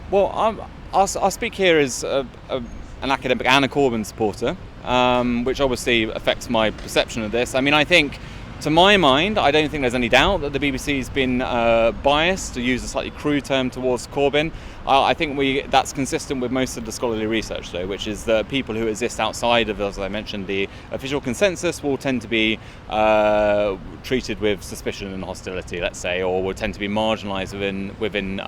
Well, I'll speak here as an academic and a Corbyn supporter, which obviously affects my perception of this. I mean, I think, to my mind, I don't think there's any doubt that the BBC's been biased, to use a slightly crude term, towards Corbyn. I think that's consistent with most of the scholarly research, though, which is that people who exist outside of, as I mentioned, the official consensus will tend to be treated with suspicion and hostility, let's say, or will tend to be marginalised within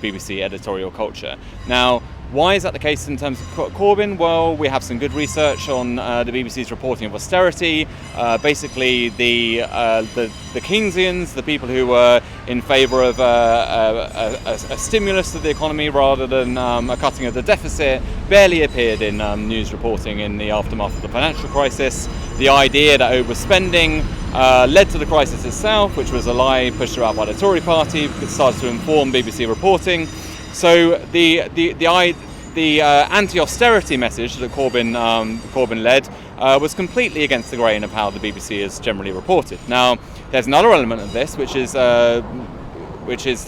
BBC editorial culture. Now, why is that the case in terms of Corbyn? Well, we have some good research on the BBC's reporting of austerity. Basically, the Keynesians, the people who were in favour of a stimulus to the economy rather than a cutting of the deficit, barely appeared in news reporting in the aftermath of the financial crisis. The idea that overspending led to the crisis itself, which was a lie pushed throughout by the Tory party, started to inform BBC reporting. So the anti-austerity message that Corbyn led was completely against the grain of how the BBC is generally reported. Now, there's another element of this, which is the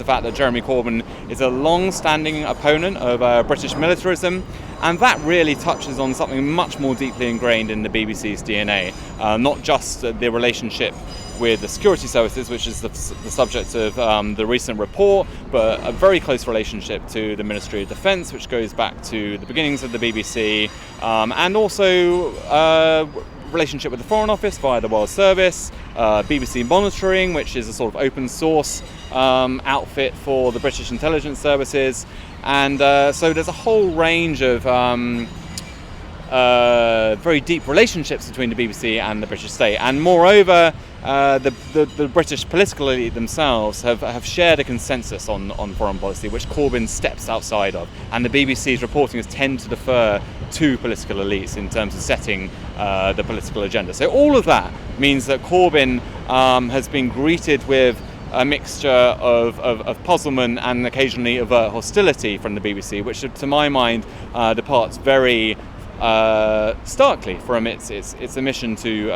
fact that Jeremy Corbyn is a long-standing opponent of British militarism, and that really touches on something much more deeply ingrained in the BBC's DNA, not just the relationship with the security services, which is the subject of the recent report, but a very close relationship to the Ministry of Defence, which goes back to the beginnings of the BBC, and also relationship with the Foreign Office via the World Service, BBC Monitoring, which is a sort of open source outfit for the British intelligence services, and so there's a whole range of very deep relationships between the BBC and the British state, and moreover, the British political elite themselves have shared a consensus on foreign policy, which Corbyn steps outside of, and the BBC's reporting has tended to defer to political elites in terms of setting the political agenda. So all of that means that Corbyn has been greeted with a mixture of puzzlement and occasionally overt hostility from the BBC, which to my mind departs very starkly from its mission to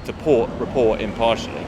report impartially.